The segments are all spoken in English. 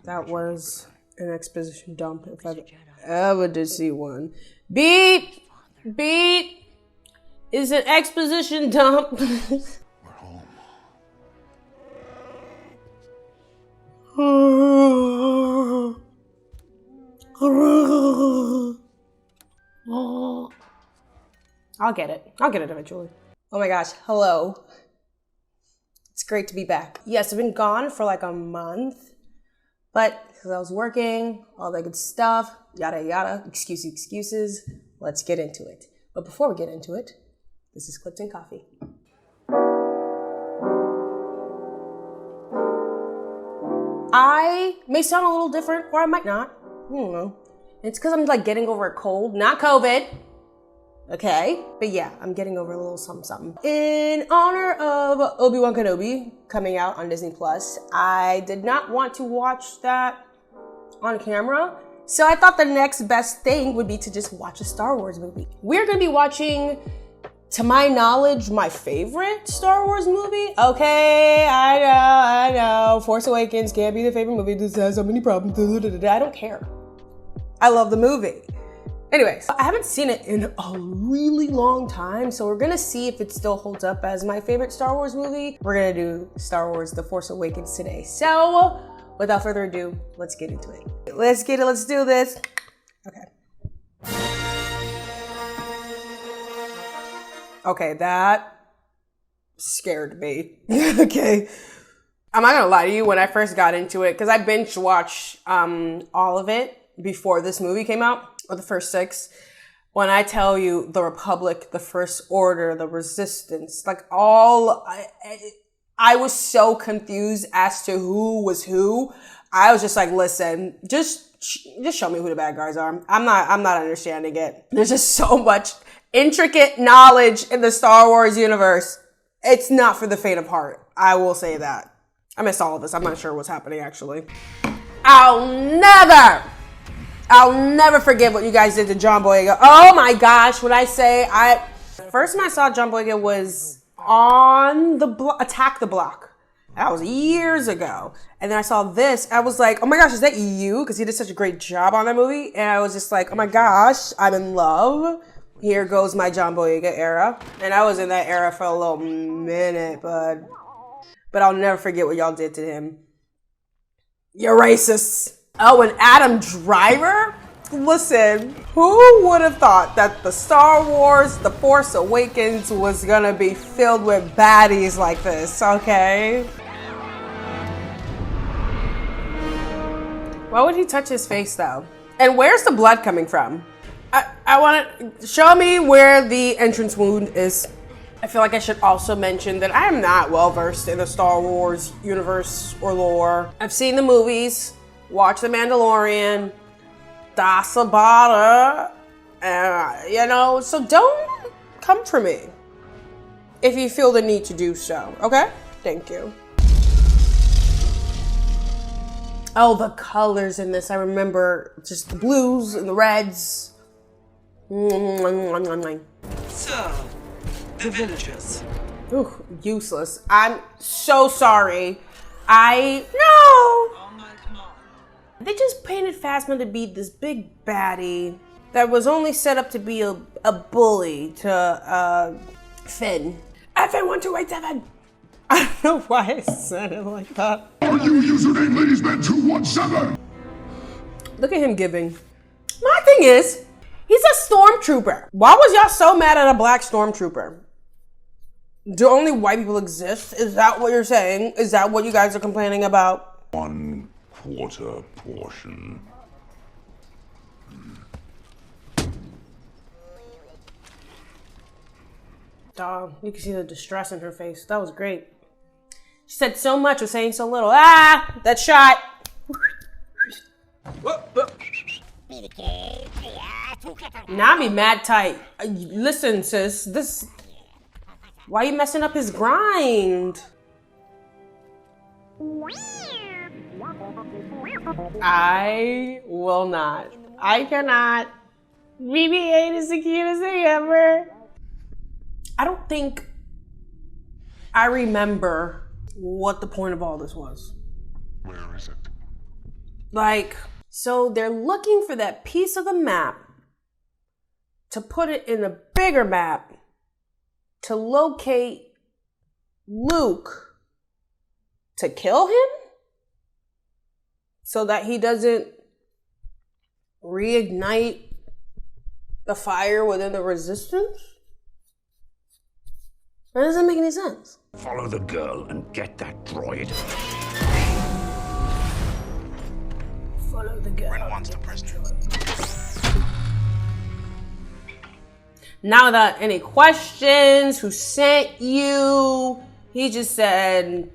That was an exposition dump if I've ever did see one. Beep! Beep! Is an exposition dump. We're home. I'll get it. I'll get it eventually. Oh my gosh, hello. It's great to be back. Yes, I've been gone for like a month, but because I was working, all that good stuff, yada yada, excuses, let's get into it. But before we get into it, this is Clips and Coffee. I may sound a little different, or I might not. I don't know. It's because I'm like getting over a cold, not COVID. Okay? But yeah, I'm getting over a little something. In honor of Obi-Wan Kenobi coming out on Disney Plus, I did not want to watch that on camera. So I thought the next best thing would be to just watch a Star Wars movie. We're gonna be watching, to my knowledge, my favorite Star Wars movie. Okay, I know. Force Awakens can't be the favorite movie. This has so many problems. I don't care. I love the movie. Anyways, I haven't seen it in a really long time, so we're gonna see if it still holds up as my favorite Star Wars movie. We're gonna do Star Wars The Force Awakens today. So, without further ado, let's get into it. Let's do this. Okay. Okay, that scared me. Okay. I'm not gonna lie to you, when I first got into it, because I binge watched all of it before this movie came out, or the first 6. When I tell you the Republic, the First Order, the Resistance, like all, I was so confused as to who was who. I was just like, listen, just show me who the bad guys are. I'm not understanding it. There's just so much intricate knowledge in the Star Wars universe. It's not for the faint of heart. I will say that. I missed all of this. I'm not sure what's happening actually. I'll never forget what you guys did to John Boyega. Oh my gosh, when I say first time I saw John Boyega was on the Attack the Block. That was years ago. And then I saw this. I was like, oh my gosh, is that you? Because he did such a great job on that movie. And I was just like, oh my gosh, I'm in love. Here goes my John Boyega era. And I was in that era for a little minute, but I'll never forget what y'all did to him. You're racists. Oh, and Adam Driver? Listen, who would have thought that the Star Wars, The Force Awakens was gonna be filled with baddies like this, okay? Why would he touch his face though? And where's the blood coming from? I want to show me where the entrance wound is. I feel like I should also mention that I am not well versed in the Star Wars universe or lore. I've seen the movies, watched The Mandalorian, Das about it, so don't come for me if you feel the need to do so, okay? Thank you. Oh, the colors in this, I remember just the blues and the reds. So, the villagers. Ooh, useless. I'm so sorry. No! They just painted Phasma to be this big baddie that was only set up to be a bully to Finn. FN1287! I don't know why I said it like that. Are you username ladiesman217? Look at him giving. My thing is, he's a stormtrooper. Why was y'all so mad at a black stormtrooper? Do only white people exist? Is that what you're saying? Is that what you guys are complaining about? 1/4 portion. Dog, you can see the distress in her face. That was great. She said so much was saying so little. Ah, that shot. Now be mad tight. Listen, sis, why you messing up his grind? I will not. I cannot. BB-8 is the cutest thing ever. I don't think I remember what the point of all this was. Where is it? Like, so they're looking for that piece of the map to put it in a bigger map to locate Luke to kill him so that he doesn't reignite the fire within the resistance? That doesn't make any sense. Follow the girl and get that droid. Follow the girl. Ren wants the prisoner. Now without any questions, who sent you? He just said,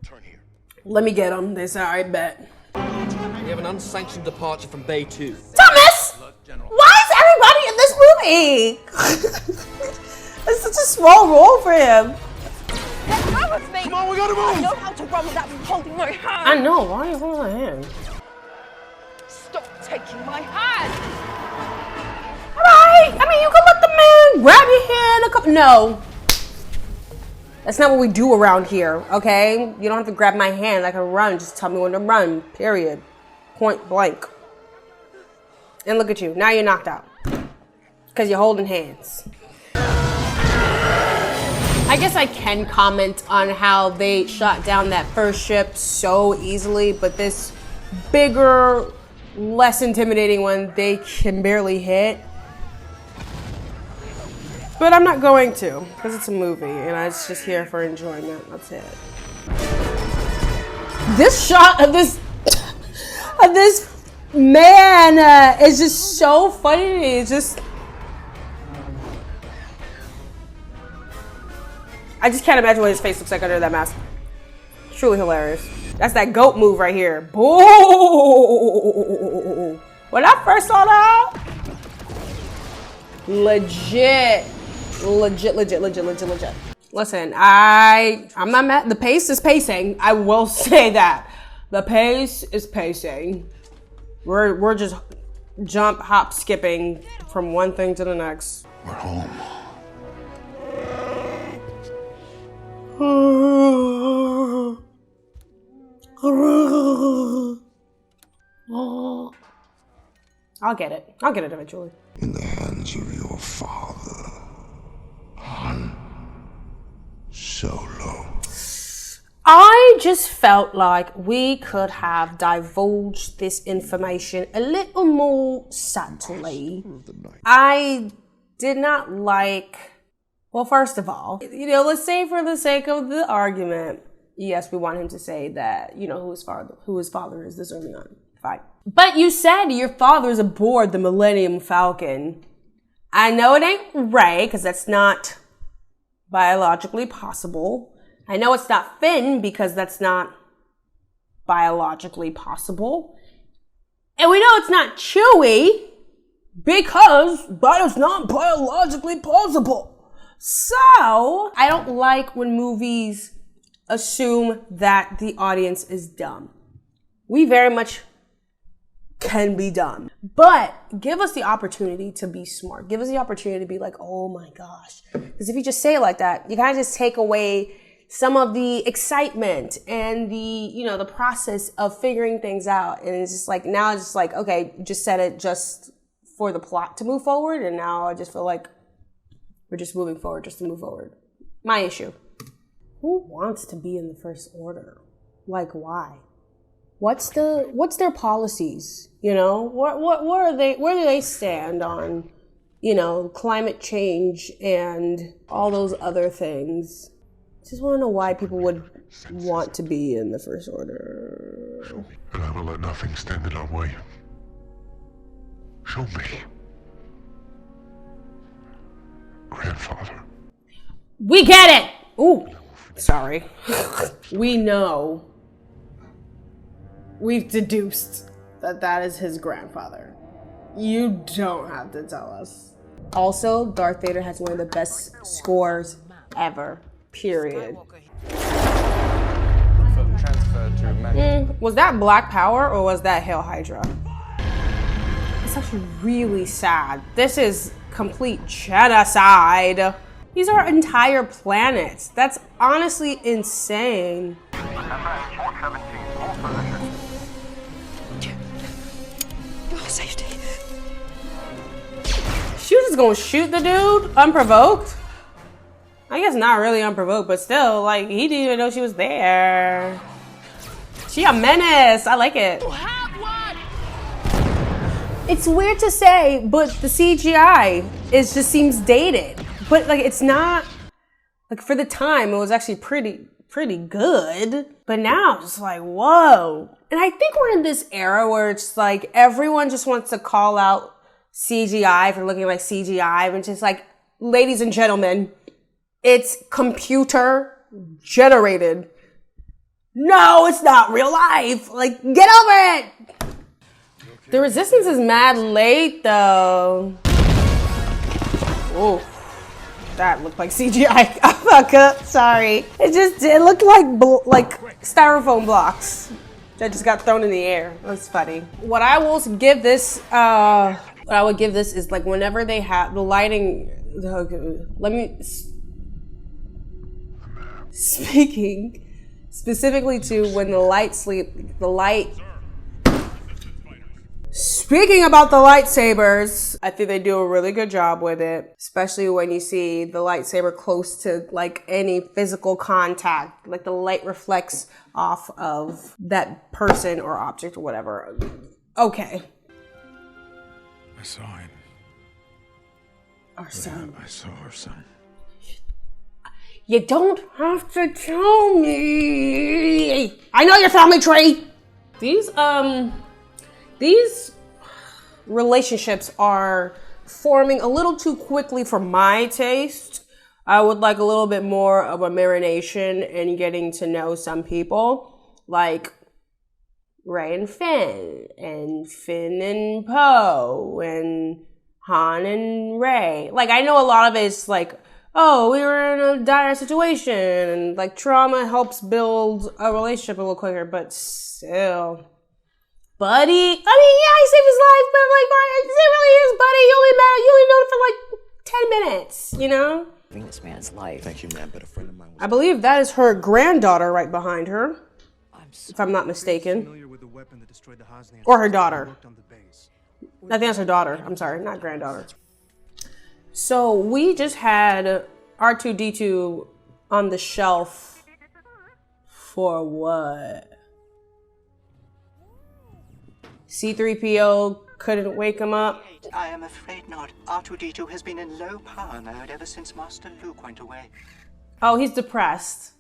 Turn here. let me get him. They said, I bet. We have an unsanctioned departure from Bay 2. Thomas! Why is everybody in this movie? It's such a small role for him. Let go of me! Come on, we gotta move! I know how to run without you holding my hand! I know, why are you holding my hand? Stop taking my hand! Alright, I mean, you can let the man grab your hand a couple. No. That's not what we do around here, okay? You don't have to grab my hand. I can run. Just tell me when to run, period. Point blank. And look at you. Now you're knocked out. Because you're holding hands. I guess I can comment on how they shot down that first ship so easily, but this bigger, less intimidating one, they can barely hit. But I'm not going to, because it's a movie, and I was just here for enjoyment. That's it. This shot of this man is just so funny to me. It's just, I just can't imagine what his face looks like under that mask. Truly hilarious. That's that goat move right here. Boo! When I first saw that, legit. Listen, I'm not mad. The pace is pacing. I will say that. The pace is pacing. We're just jump, hop, skipping from one thing to the next. We're home. I'll get it. I'll get it eventually. In the hands of your father, Han Solo. I just felt like we could have divulged this information a little more subtly. I did not like, well, first of all, let's say for the sake of the argument, yes, we want him to say that, who his father is this early on. Fine. But you said your father's aboard the Millennium Falcon. I know it ain't Rey, because that's not biologically possible. I know it's not Finn, because that's not biologically possible. And we know it's not Chewie, because that is not biologically possible. So, I don't like when movies assume that the audience is dumb. We very much can be dumb. But give us the opportunity to be smart. Give us the opportunity to be like, oh my gosh. Because if you just say it like that, you kind of just take away some of the excitement and the process of figuring things out. And it's just like, now it's just like, okay, you just said it just for the plot to move forward. And now I just feel like we're just moving forward just to move forward. My issue. Who wants to be in the First Order? Like, why? What's their policies? What are they? Where do they stand on, climate change and all those other things? Just want to know why people would want to be in the First Order. And I will let nothing stand in our way. Show me. Grandfather. We get it! Ooh, sorry. We know. We've deduced that is his grandfather. You don't have to tell us. Also, Darth Vader has one of the best scores ever. Period. Was that Black Power or was that Hail Hydra? It's actually really sad. This is complete genocide. These are entire planets. That's honestly insane. safety. She was just gonna shoot the dude unprovoked? I guess not really unprovoked, but still, like, he didn't even know she was there. She a menace. I like it. It's weird to say, but the CGI just seems dated. But like, it's not, like, for the time, it was actually pretty good. But now it's like, whoa. And I think we're in this era where it's like everyone just wants to call out CGI for looking like CGI, and it's just like, ladies and gentlemen, it's computer generated. No, it's not real life. Like, get over it. The resistance is mad late though. Oh, that looked like CGI. I fuck up. Sorry. It looked like styrofoam blocks that just got thrown in the air. That's funny. What I will give this, is like whenever they have the lighting. Speaking specifically to when the light. Speaking about the lightsabers, I think they do a really good job with it, especially when you see the lightsaber close to like any physical contact, like the light reflects off of that person or object or whatever. Okay. I saw him. Our son. I saw our son. You don't have to tell me. I know your family tree. These relationships are forming a little too quickly for my taste. I would like a little bit more of a marination and getting to know some people, like Rey and Finn and Poe, and Han and Rey. Like, I know a lot of it's like, oh, we were in a dire situation, and like trauma helps build a relationship a little quicker, but still. Buddy? I mean, yeah, he saved his life, but like, it really is Buddy. You only know him for like 10 minutes, you know? This man's life. Thank you, ma'am, but a friend of mine was... I believe that is her granddaughter right behind her, if I'm not mistaken. Or her daughter. I think that's her daughter. I'm sorry, not granddaughter. So we just had R2-D2 on the shelf for what? C-3PO couldn't wake him up. I am afraid not. R2-D2 has been in low power mode ever since Master Luke went away. Oh, he's depressed.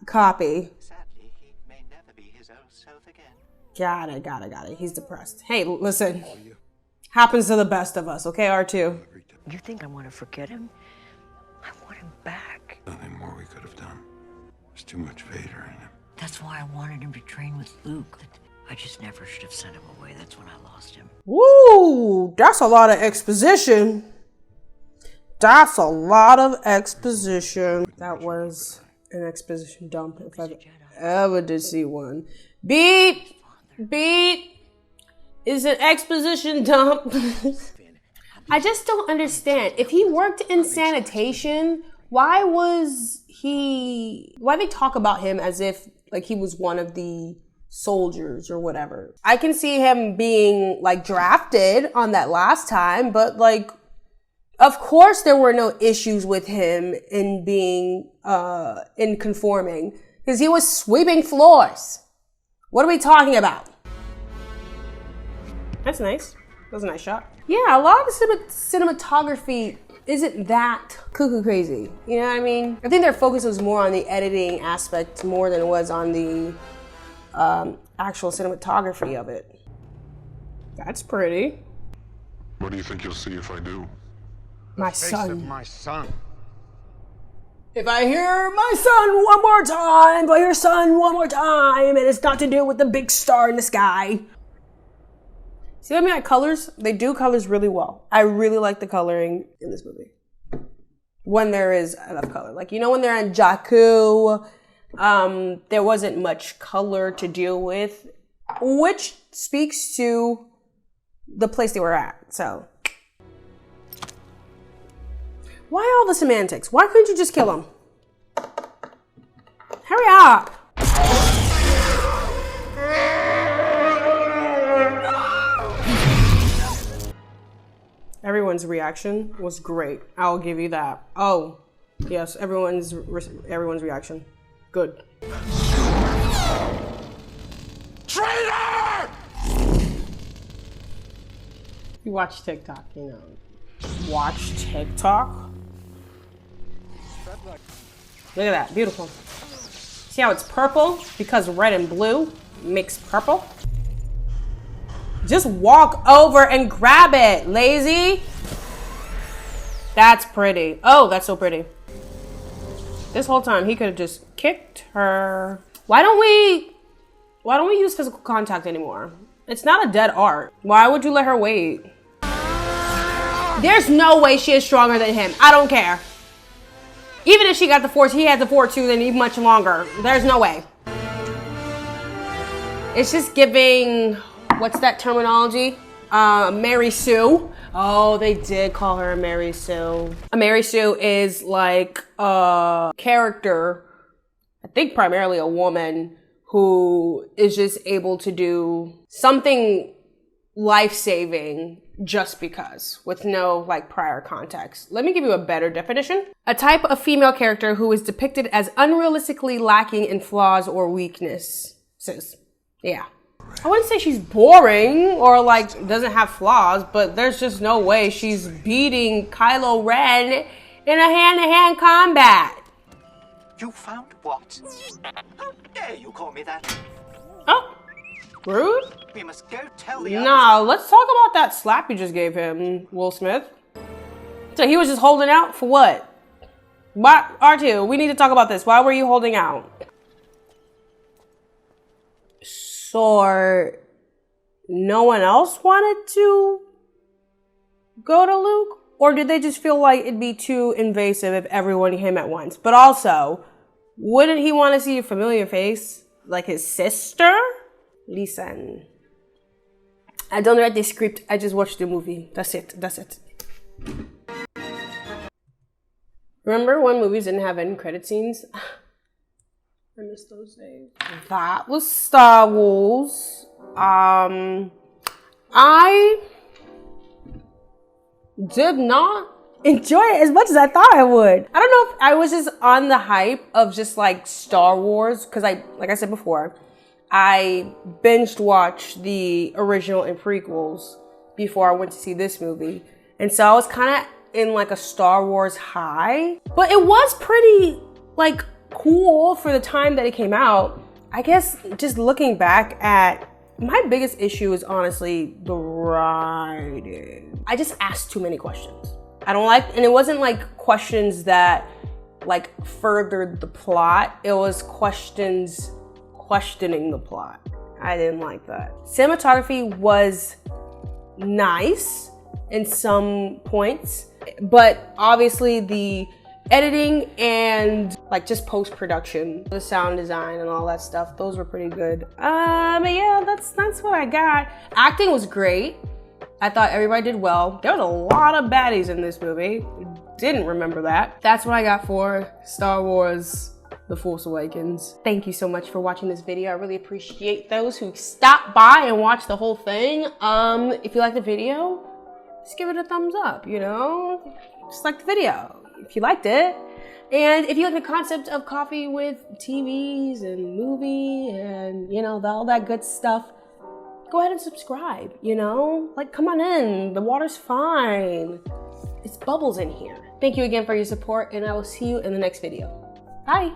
Copy. Sadly, he may never be his old self again. Got it. He's depressed. Hey, listen. Happens to the best of us, okay, R2? You think I want to forget him? I want him back. Nothing more we could have done. There's too much Vader in him. That's why I wanted him to train with Luke. I just never should have sent him away. That's when I lost him. Woo! That's a lot of exposition. That was an exposition dump if I've ever did see one. Beep! Is an exposition dump. I just don't understand. If he worked in sanitation, why they talk about him as if like he was one of the soldiers or whatever. I can see him being like drafted on that last time, but like, of course there were no issues with him in being, in conforming, because he was sweeping floors. What are we talking about? That's nice. That was a nice shot. Yeah, a lot of the cinematography isn't that cuckoo crazy. You know what I mean? I think their focus was more on the editing aspect more than it was on the actual cinematography of it. That's pretty. What do you think you'll see if I do? My son. My son. If I hear my son one more time, if I hear son one more time, and it's not to do with the big star in the sky. See what I mean? Like colors, they do colors really well. I really like the coloring in this movie. When there is enough color. Like, you know, when they're in Jakku, there wasn't much color to deal with, which speaks to the place they were at, so. Why all the semantics? Why couldn't you just kill him? Hurry up! everyone's reaction was great. I'll give you that. Oh, yes, everyone's reaction. Good. Traitor! You watch TikTok, you know. Watch TikTok? Look at that, beautiful. See how it's purple? Because red and blue makes purple. Just walk over and grab it, lazy. That's pretty. Oh, that's so pretty. This whole time he could have just kicked her. Why don't we use physical contact anymore? It's not a dead art. Why would you let her wait? There's no way she is stronger than him. I don't care. Even if she got the Force, he had the Force too, then even much longer. There's no way. It's just giving, what's that terminology? Mary Sue. Oh, they did call her a Mary Sue. A Mary Sue is like a character, I think primarily a woman, who is just able to do something life-saving just because, with no like prior context. Let me give you a better definition. A type of female character who is depicted as unrealistically lacking in flaws or weaknesses. Yeah. I wouldn't say she's boring or like doesn't have flaws, but there's just no way she's beating Kylo Ren in a hand-to-hand combat. You found what? How dare you call me that? Oh, rude. We must go tell the others. Nah, let's talk about that slap you just gave him, Will Smith. So he was just holding out for what? What, R2, we need to talk about this. Why were you holding out? So, no one else wanted to go to Luke? Or did they just feel like it'd be too invasive if everyone came at once? But also, wouldn't he want to see a familiar face? Like his sister? Listen. I don't read the script, I just watched the movie. That's it. Remember when movies didn't have end credit scenes? I miss those days. That was Star Wars. I did not enjoy it as much as I thought I would. I don't know if I was just on the hype of just like Star Wars, because like I said before, I binged watched the original and prequels before I went to see this movie. And so I was kind of in like a Star Wars high, but it was pretty like cool for the time that it came out. I guess just looking back at my biggest issue is honestly the writing. I just asked too many questions. I don't like, and it wasn't like questions that like furthered the plot. It was questions questioning the plot. I didn't like that. Cinematography was nice in some points, but obviously the editing and like just post-production, the sound design and all that stuff, those were pretty good. But yeah, that's what I got. Acting was great. I thought everybody did well. There was a lot of baddies in this movie. Didn't remember that. That's what I got for Star Wars The Force Awakens. Thank you so much for watching this video. I really appreciate those who stopped by and watched the whole thing. If you liked the video, just give it a thumbs up, you know? Just like the video if you liked it. And if you like the concept of coffee with TVs and movie and, you know, all that good stuff, go ahead and subscribe, you know? Like, come on in. The water's fine. It's bubbles in here. Thank you again for your support, and I will see you in the next video. Bye.